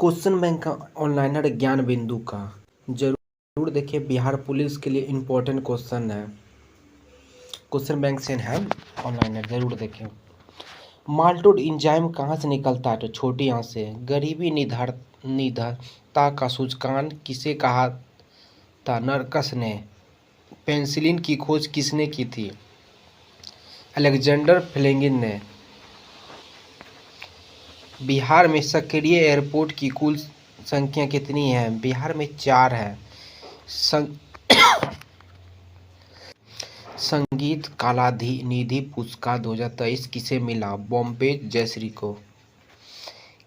Question bank का one-liner ज्ञान बिंदु का जरूर देखिए। बिहार पुलिस के लिए इम्पोर्टेंट क्वेश्चन है, क्वेश्चन बैंक से है ऑनलाइनर, जरूर देखें। माल्टोज एंजाइम कहाँ से निकलता है? तो छोटी आंत से। गरीबी निधरता का सूचकांक किसे कहा था? नरकस ने। पेनिसिलिन की खोज किसने की थी? अलेक्जेंडर फ्लेमिंग ने। बिहार में सक्रिय एयरपोर्ट की कुल संख्या कितनी है? बिहार में 4 है। संगीत कलानिधि पुरस्कार 2023 किसे मिला? बॉम्बे जयश्री को।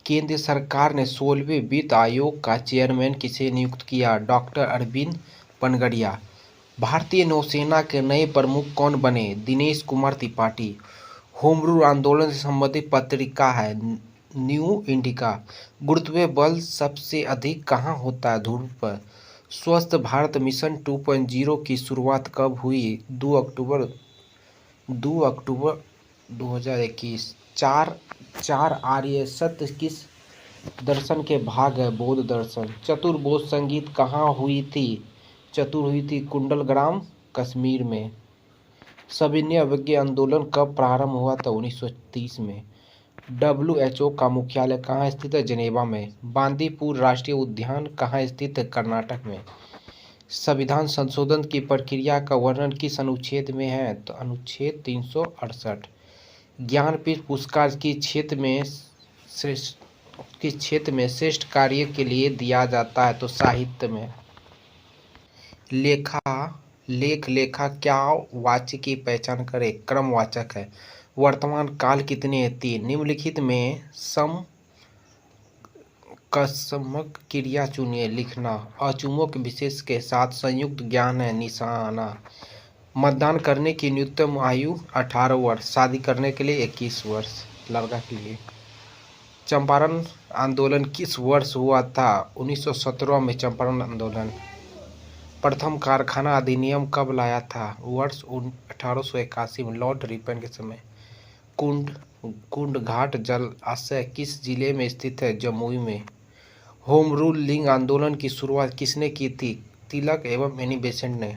केंद्र सरकार ने 16वें वित्त आयोग का चेयरमैन किसे नियुक्त किया? डॉक्टर अरविंद पनगड़िया। भारतीय नौसेना के नए प्रमुख कौन बने? दिनेश कुमार त्रिपाठी। होम रूल आंदोलन से संबंधित पत्रिका है न्यू इंडिका। गुरुत्वीय बल सबसे अधिक कहाँ होता है? ध्रुव पर। स्वस्थ भारत मिशन 2.0 की शुरुआत कब हुई? 2 अक्टूबर 2021। चार आर्य सत्य किस दर्शन के भाग है? बौद्ध दर्शन। चतुर्भुज संगीत कहाँ हुई थी? हुई थी कुंडलग्राम, कश्मीर में। सविनय अवज्ञा आंदोलन कब प्रारंभ हुआ था? 1930 में। WHO का मुख्यालय कहाँ स्थित है? जेनेवा में। बांदीपुर राष्ट्रीय उद्यान कहाँ स्थित है? कर्नाटक में। संविधान संशोधन की प्रक्रिया का वर्णन किस अनुच्छेद में है? तो अनुच्छेद 368। ज्ञानपीठ पुरस्कार किस क्षेत्र में श्रेष्ठ कार्य के लिए दिया जाता है? तो साहित्य में। लेखा क्या वाच्य की पहचान करे? क्रमवाचक है। वर्तमान काल कितने हैं? 3। निम्नलिखित में समकर्मक क्रिया चुनिए। लिखना। अचुम्बक विशेष के साथ संयुक्त ज्ञान है। निशाना। मतदान करने की न्यूनतम आयु 18 वर्ष। शादी करने के लिए 21 वर्ष लड़का के लिए। चंपारण आंदोलन किस वर्ष हुआ था? 1917 में चंपारण आंदोलन। प्रथम कारखाना अधिनियम कब लाया था? वर्ष 1881 में लॉर्ड रिपन के समय। कुंड घाट जलाशय किस जिले में स्थित है? जमुई में। होम रूल लिंग आंदोलन की शुरुआत किसने की थी? तिलक एवं एनी बेसेंट ने।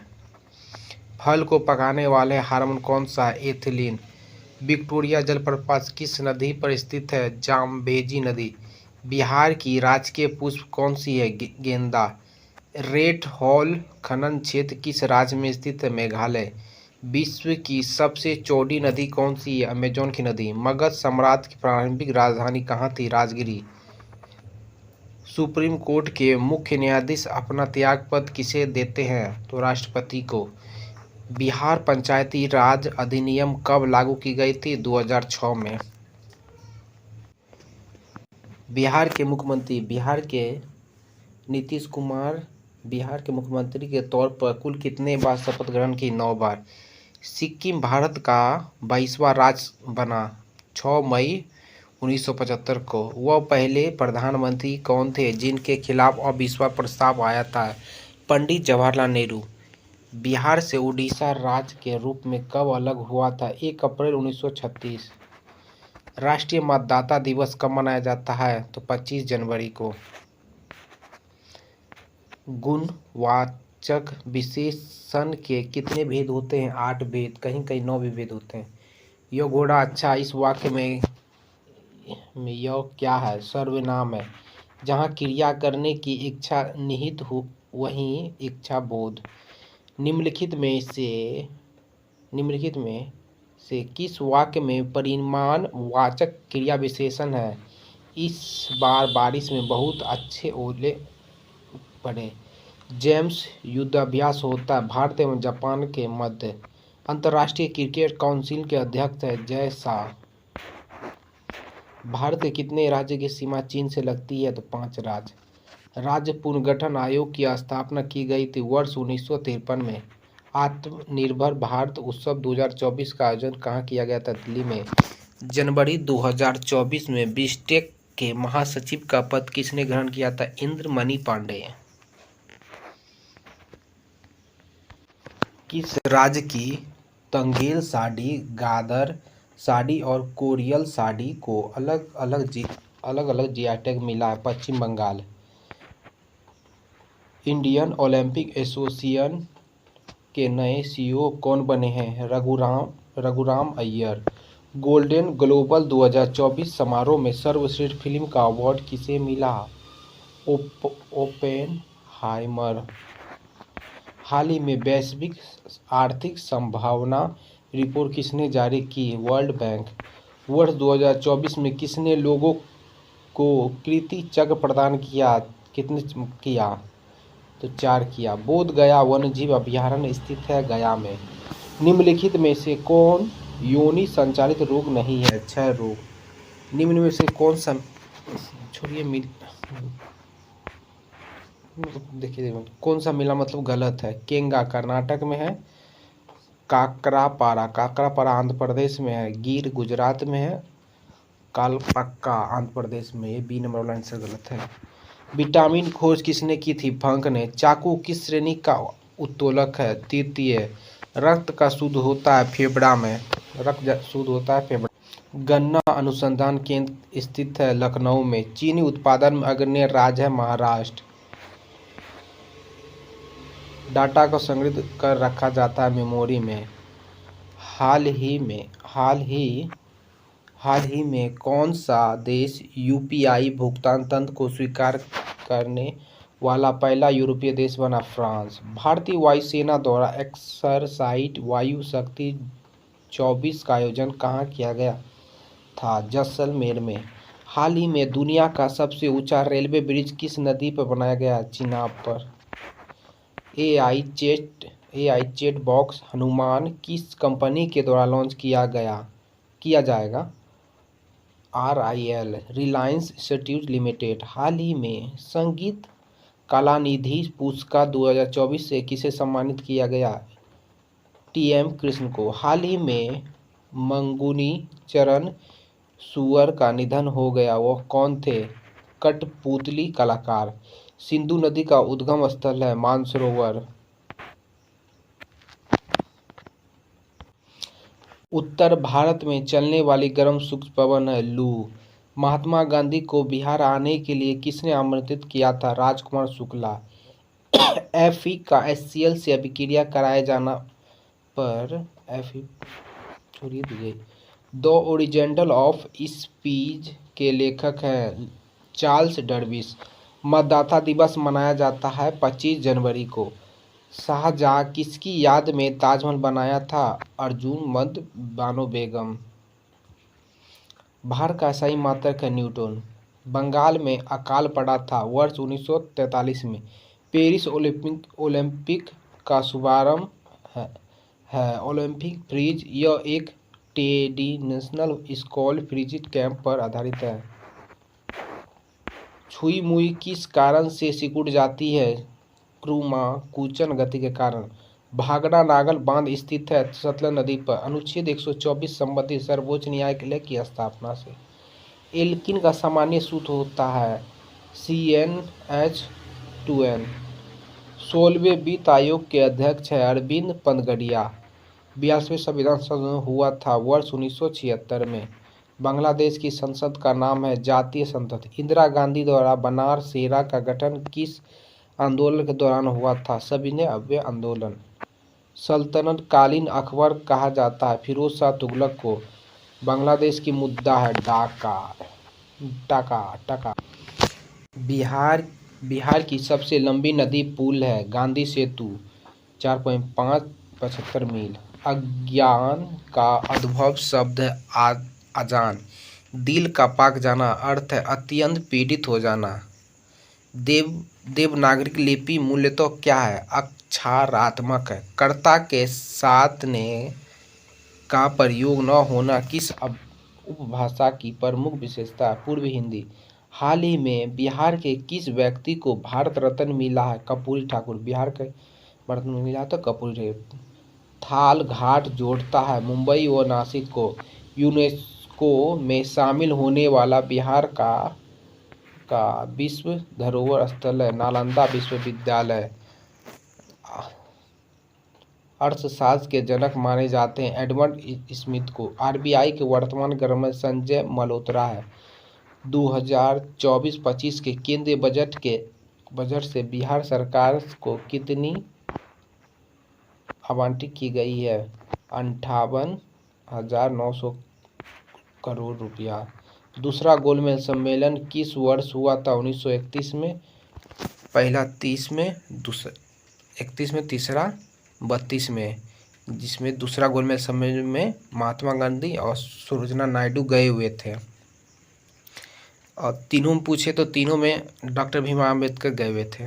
फल को पकाने वाले हार्मोन कौन सा है? एथिलीन। विक्टोरिया जलप्रपात किस नदी पर स्थित है? जाम्बेजी नदी। बिहार की राजकीय पुष्प कौन सी है? गेंदा। रेड हॉल खनन क्षेत्र किस राज्य में स्थित है? मेघालय। विश्व की सबसे चौड़ी नदी कौन सी है? अमेजन की नदी। मगध साम्राज्य की प्रारंभिक राजधानी कहाँ थी? राजगिरी। सुप्रीम कोर्ट के मुख्य न्यायाधीश अपना त्यागपत्र किसे देते हैं? तो राष्ट्रपति को। बिहार पंचायती राज अधिनियम कब लागू की गई थी? 2006 में। बिहार के नीतीश कुमार बिहार के मुख्यमंत्री के तौर पर कुल कितने बार शपथ ग्रहण की? 9 बार। सिक्किम भारत का 22वां राज्य बना 6 मई 1975 को। वह पहले प्रधानमंत्री कौन थे जिनके खिलाफ अविश्वास प्रस्ताव आया था? पंडित जवाहरलाल नेहरू। बिहार से उड़ीसा राज्य के रूप में कब अलग हुआ था? 1 अप्रैल 1936। राष्ट्रीय मतदाता दिवस कब मनाया जाता है? तो 25 जनवरी को। गुणवाचक विशेषण के कितने भेद होते हैं? 8 भेद, कहीं कहीं 9 भी भेद होते हैं। यह घोड़ा अच्छा। इस वाक्य में यह क्या है? सर्वनाम है। जहाँ क्रिया करने की इच्छा निहित हो वहीं इच्छा बोध। निम्नलिखित में से किस वाक्य में परिमाणवाचक क्रिया विशेषण है? इस बार बारिश में बहुत अच्छे ओले पड़े। जेम्स युद्धाभ्यास होता है भारत एवं जापान के मध्य। अंतर्राष्ट्रीय क्रिकेट काउंसिल के अध्यक्ष है जय शाह। भारत के कितने राज्य की सीमा चीन से लगती है? तो 5 राज्य। राज्य पुनर्गठन आयोग की स्थापना की गई थी वर्ष 1953 में। आत्मनिर्भर भारत उत्सव 2024 का आयोजन कहाँ किया गया था? दिल्ली में। जनवरी 2024 में बिस्टेक के महासचिव का पद किसने ग्रहण किया था? इंद्रमणि पांडे। किस राज्य की तंगेल साड़ी, गादर साड़ी और कोरियल साड़ी को अलग अलग अलग अलग जीआई टैग मिला है। पश्चिम बंगाल। इंडियन ओलंपिक एसोसिएशन के नए सीईओ कौन बने हैं? रघुराम अय्यर। गोल्डन ग्लोबल 2024 समारोह में सर्वश्रेष्ठ फिल्म का अवार्ड किसे मिला? ओपेनहाइमर। हाल ही में वैश्विक आर्थिक संभावना रिपोर्ट किसने जारी की? World bank. वर्ष 2024 में किसने लोगों को कीर्ति चक्र प्रदान किया? कितने किया? तो 4 किया। बोध गया वन्यजीव अभयारण्य स्थित है गया में। निम्नलिखित में से कौन योनि संचालित रोग नहीं है? क्षय रोग। निम्न में से कौन सा छोड़िए देखिए कौन सा मिला मतलब गलत है? केंगा कर्नाटक में है। काकरापारा आंध्र प्रदेश में है। गिर गुजरात में है। कालपक्का आंध्र प्रदेश में। ये बी नंबर वाला आंसर गलत है। विटामिन खोज किसने की थी? फंक ने। चाकू किस श्रेणी का उत्तोलक है? तृतीय। रक्त का शुद्ध होता है फेफड़ा में। रक्त शुद्ध होता है फेफड़ा। गन्ना अनुसंधान केंद्र स्थित है लखनऊ में। चीनी उत्पादन में अग्रणी राज्य है महाराष्ट्र। डाटा को संग्रहित कर रखा जाता है मेमोरी में। हाल ही में कौन सा देश यूपीआई भुगतान तंत्र को स्वीकार करने वाला पहला यूरोपीय देश बना? फ्रांस। भारतीय वायुसेना द्वारा एक्सरसाइज वायु शक्ति 24 का आयोजन कहाँ किया गया था? जैसलमेर में। हाल ही में दुनिया का सबसे ऊंचा रेलवे ब्रिज किस नदी पर बनाया गया? चिनाब पर। एआई चैट बॉक्स हनुमान किस कंपनी के द्वारा लॉन्च किया जाएगा? RIL Reliance institute limited. हाल ही में संगीत कलानिधि पुरस्कार 2024 से किसे सम्मानित किया गया? TM कृष्ण को। हाल ही में मंगुनी चरण सुअर का निधन हो गया, वह कौन थे? कठपुतली कलाकार। सिंधु नदी का उद्गम स्थल है मानसरोवर। उत्तर भारत में चलने वाली गर्म शुष्क पवन है लू। महात्मा गांधी को बिहार आने के लिए किसने आमंत्रित किया था? राजकुमार शुक्ला। Fe का HCl से अभिक्रिया कराए जाना पर Fe छोड़िए दीजिए। द ओरिजिन ऑफ स्पीच के लेखक हैं चार्ल्स डार्विन। मतदाता दिवस मनाया जाता है 25 जनवरी को। शाहजहां किसकी याद में ताजमहल बनाया था? अर्जुन मद बानो बेगम। भार का सही मात्रक है न्यूटन। बंगाल में अकाल पड़ा था वर्ष 1943 में। पेरिस ओलंपिक का शुभारंभ है ओलंपिक फ्रिज। यह एक ट्रेडिशनल स्कूल फ्रिज कैंप पर आधारित है। छुई मुई किस कारण से सिकुड़ जाती है? कुचन गति के कारण। भागड़ा नागल बांध स्थित है सतलज नदी पर। अनुच्छेद 124 संबंधित सर्वोच्च न्यायालय की स्थापना से। एल्किन का सामान्य सूत्र होता है CnH2n। 16वें वित्त आयोग के अध्यक्ष है अरविंद पनगड़िया। 42वें संविधान संशोधन हुआ था वर्ष 1976 में। बांग्लादेश की संसद का नाम है जातीय संसद। इंदिरा गांधी द्वारा बनार शेरा का गठन किस आंदोलन के दौरान हुआ था? सविनय अवज्ञा आंदोलन। सल्तनत कालीन अकबर कहा जाता है फिरोज शाह तुगलक को। बांग्लादेश की मुद्रा है टका। बिहार की सबसे लंबी नदी पुल है गांधी सेतु 4.575 मील। अज्ञान का उद्भव शब्द है अजान। दिल का पाक जाना अर्थ है अत्यंत पीड़ित हो जाना। देवनागरी लिपि मूल्य तो क्या है? अक्षरात्मक है। कर्ता के साथ ने का प्रयोग न होना किस उपभाषा की प्रमुख विशेषता है? पूर्व हिंदी। हाल ही में बिहार के किस व्यक्ति को भारत रत्न मिला है? कर्पूरी ठाकुर। बिहार के भारत रत्न मिला तो कर्पूरी। थाल घाट जोड़ता है मुंबई व नासिक को। यूनेस्को में शामिल होने वाला बिहार का विश्व धरोहर स्थल है नालंदा विश्वविद्यालय। अर्थशास्त्र के जनक माने जाते हैं एडमंड स्मिथ को। RBI के वर्तमान गवर्नर संजय मल्होत्रा है। 2024-25 के केंद्रीय बजट से बिहार सरकार को कितनी आवंटित की गई है? 58,900 करोड़ रुपया। दूसरा गोलमेज सम्मेलन किस वर्ष हुआ था? 1931 में, पहला 30 में, दूसरा 31 में, तीसरा 32 में, जिसमें दूसरा गोलमेज सम्मेलन में महात्मा गांधी और सुलोचना नायडू गए हुए थे। और तीनों में पूछे तो तीनों में डॉक्टर भीमराव अम्बेडकर गए हुए थे।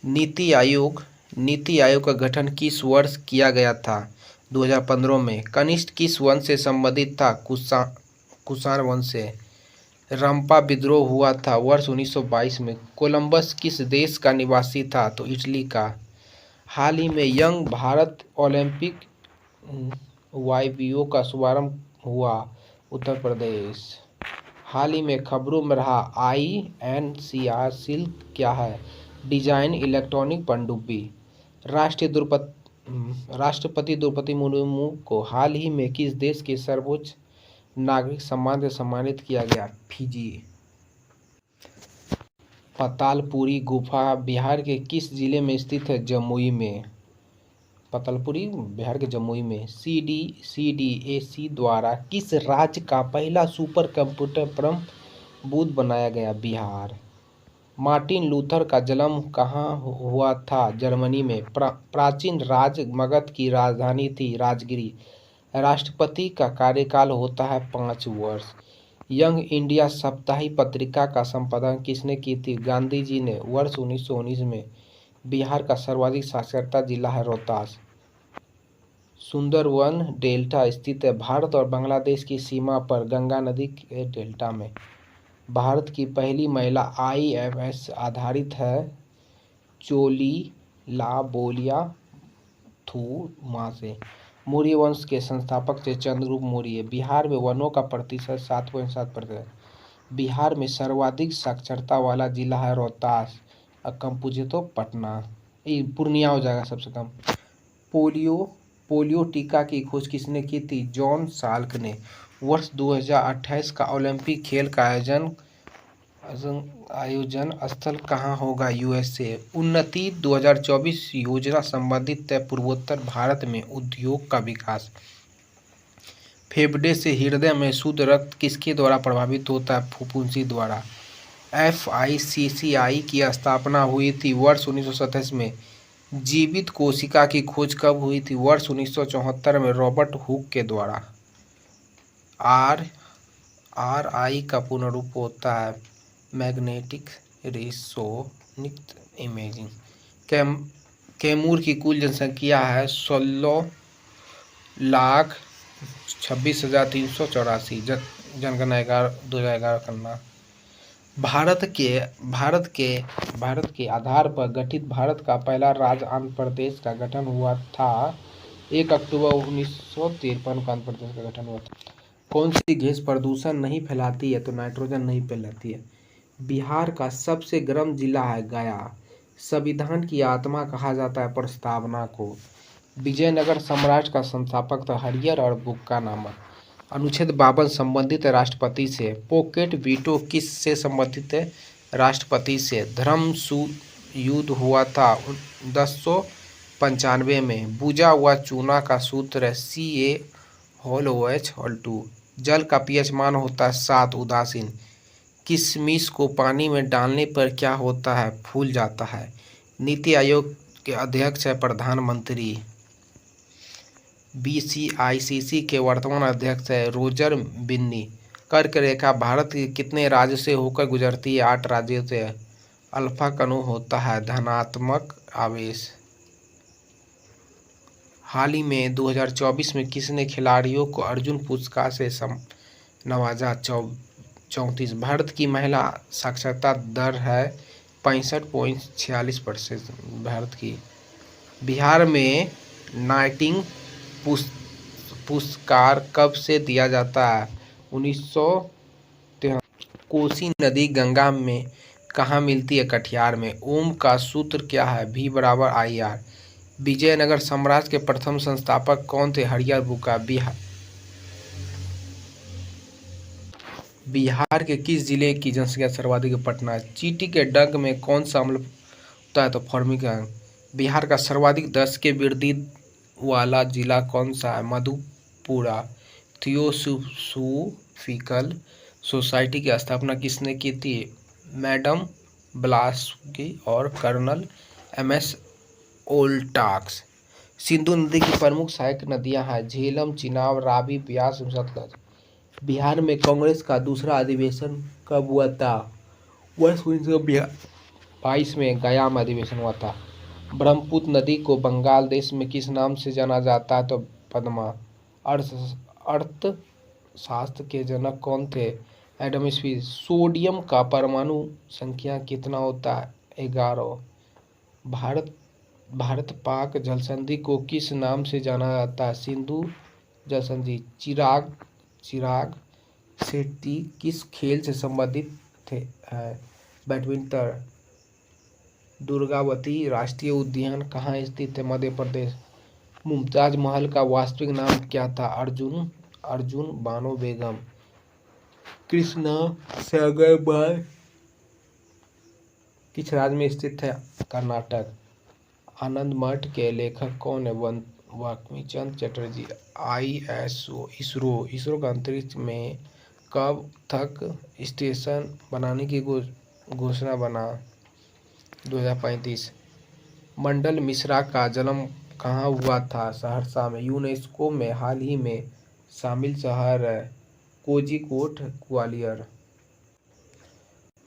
नीति आयोग का गठन किस वर्ष किया गया था? 2015 में। कनिष्ठ किस वंश से संबंधित था? कुषाण वंश से। रंपा विद्रोह हुआ था वर्ष 1922 में। कोलंबस किस देश का निवासी था? तो इटली का। हाल ही में यंग भारत ओलंपिक वाईवीओ का शुभारंभ हुआ, उत्तर प्रदेश। हाल ही में खबरों में रहा INCR शिल्प क्या है? डिजाइन इलेक्ट्रॉनिक पनडुब्बी। राष्ट्रपति द्रौपदी मुर्मू को हाल ही में किस देश के सर्वोच्च नागरिक सम्मान से सम्मानित किया गया? फिजी। पातालपुरी गुफा बिहार के किस जिले में स्थित है? जमुई में। पातालपुरी बिहार के जमुई में। CDAC द्वारा किस राज्य का पहला सुपर कंप्यूटर परम बुद्ध बनाया गया? बिहार। मार्टिन लूथर का जन्म कहाँ हुआ था? जर्मनी में। प्राचीन राज्य मगध की राजधानी थी राजगिरी। राष्ट्रपति का कार्यकाल होता है 5 वर्ष। यंग इंडिया साप्ताहिक पत्रिका का संपादन किसने की थी? गांधी जी ने। वर्ष 1919 में। बिहार का सर्वाधिक साक्षरता जिला है रोहतास। सुंदरवन डेल्टा स्थित है भारत और बांग्लादेश की सीमा पर गंगा नदी के डेल्टा में। भारत की पहली महिला IFS आधारित है चोलिलाबोलिया थुमा से। मौर्य वंश के संस्थापक थे चंद्रगुप्त मौर्य। बिहार में वनों का प्रतिशत 7.7%। बिहार में सर्वाधिक साक्षरता वाला जिला है रोहतास। और कम पूछे तो पटना, पूर्णिया हो जाएगा सबसे कम। पोलियो टीका की खोज किसने की थी? जॉन साल्क ने। वर्ष 2028 का ओलंपिक खेल का आयोजन स्थल कहाँ होगा? USA। उन्नति 2024 योजना संबंधित है पूर्वोत्तर भारत में उद्योग का विकास। फेफड़े से हृदय में शुद्ध रक्त किसके द्वारा प्रभावित होता है? फुफ्फुसी द्वारा। FICCI की स्थापना हुई थी वर्ष 1927 में। जीवित कोशिका की खोज कब हुई थी? वर्ष 1974 में रॉबर्ट हुक के द्वारा। RI का पूर्ण रूप होता है मैग्नेटिक रेसोनेंस इमेजिंग। कैमूर की कुल जनसंख्या है 16,26,384। जनगणना 2011 करना। भारत के आधार पर गठित भारत का पहला राज्य आंध्र प्रदेश का गठन हुआ था 1 अक्टूबर 1953 को आंध्र प्रदेश का गठन हुआ था। कौन सी गैस प्रदूषण नहीं फैलाती है? तो नाइट्रोजन नहीं फैलाती है। बिहार का सबसे गर्म जिला है गया। संविधान की आत्मा कहा जाता है प्रस्तावना को। विजयनगर साम्राज्य का संस्थापक था हरिहर और बुक्का नामक। अनुच्छेद 52 संबंधित है राष्ट्रपति से। पॉकेट वीटो किस से संबंधित है? राष्ट्रपति से। धर्म युद्ध हुआ था 1095 में। बुझा हुआ चूना का सूत्र है CaOH2। जल का pH मान होता है 7। उदासीन। किशमिश को पानी में डालने पर क्या होता है? फूल जाता है। नीति आयोग के अध्यक्ष है प्रधानमंत्री। BCICC के वर्तमान अध्यक्ष है रोजर बिन्नी। कर्क रेखा भारत के कितने राज्य से होकर गुजरती है? 8 राज्यों से। अल्फा कणु होता है धनात्मक आवेश। हाल ही में 2024 में किसने खिलाड़ियों को अर्जुन पुरस्कार से नवाजा? 34। भारत की महिला साक्षरता दर है 65.46% भारत की। बिहार में नाइटिंग पुरस्कार कब से दिया जाता है? 1973। कोसी नदी गंगा में कहाँ मिलती है? कटिहार में। ओम का सूत्र क्या है? V = IR। विजयनगर साम्राज्य के प्रथम संस्थापक कौन थे? हरिहर बुक्का। बिहार के किस जिले की जनसंख्या सर्वाधिक है? पटना। चींटी के डंक में कौन सा अम्ल होता है? तो फॉर्मिक एसिड। बिहार का सर्वाधिक दस के वृद्धि वाला जिला कौन सा है? मधेपुरा। थियोसोफिकल सोसाइटी की स्थापना किसने की थी? मैडम ब्लास्की और कर्नल एमएस ओल्टाक्स। सिंधु नदी की प्रमुख सहायक नदियां हैं झेलम, चिनाब, रावी, ब्यास और सतलज। बिहार में कांग्रेस का दूसरा अधिवेशन कब हुआ था? वर्ष 1922 में गया में अधिवेशन हुआ था। ब्रह्मपुत्र नदी को बंगाल देश में किस नाम से जाना जाता है? तो पद्मा। अर्थ अर्थशास्त्र के जनक कौन थे? Adam Smith. सोडियम का परमाणु संख्या कितना होता है? 11। भारत भारत पाक जलसंधि को किस नाम से जाना जाता है? सिंधु जलसंधि। चिराग शेट्टी किस खेल से संबंधित थे? है बैडमिंटन। दुर्गावती राष्ट्रीय उद्यान कहाँ स्थित है? मध्य प्रदेश। मुमताज महल का वास्तविक नाम क्या था? अर्जुन बानो बेगम। कृष्णा सागर बांध किस राज्य में स्थित है? कर्नाटक। आनंद मठ के लेखक कौन है? बंकिमचंद्र चटर्जी। इसरो का अंतरिक्ष में कब तक स्टेशन बनाने की घोषणा बना? 2035। मंडल मिश्रा का जन्म कहाँ हुआ था? सहरसा में। यूनेस्को में हाल ही में शामिल शहर है कोझिकोड, ग्वालियर।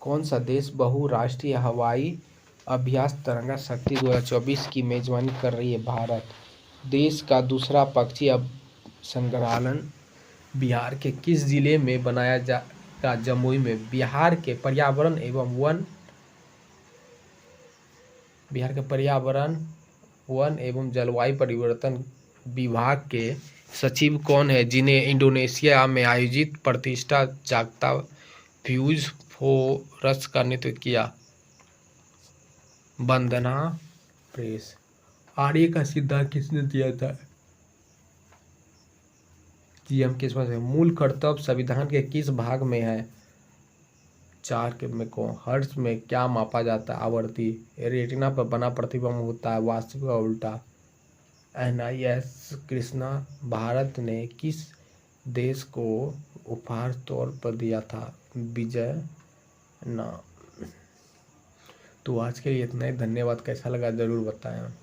कौन सा देश बहुराष्ट्रीय हवाई अभ्यास तिरंगा शक्ति 2024 की मेजबानी कर रही है? भारत। देश का दूसरा पक्षी संग्रहालय बिहार के किस जिले में बनाया जाएगा? जमुई में। बिहार के पर्यावरण वन एवं जलवायु परिवर्तन विभाग के सचिव कौन है जिन्हें इंडोनेशिया में आयोजित प्रतिष्ठित जागता फ्यूज फोरस का नेतृत्व किया? वंदना प्रेस। आर्य का सिद्धांत किसने दिया था? जीएम किस में? मूल कर्तव्य संविधान के किस भाग में है? 4 के में को हर्ट्ज में क्या मापा जाता है? आवृत्ति। रेटिना पर बना प्रतिबिंब होता है वास्तविक और उल्टा। NIS कृष्णा भारत ने किस देश को उपहार तौर पर दिया था? वियतनाम। तो आज के लिए इतना ही। धन्यवाद। कैसा लगा जरूर बताएं।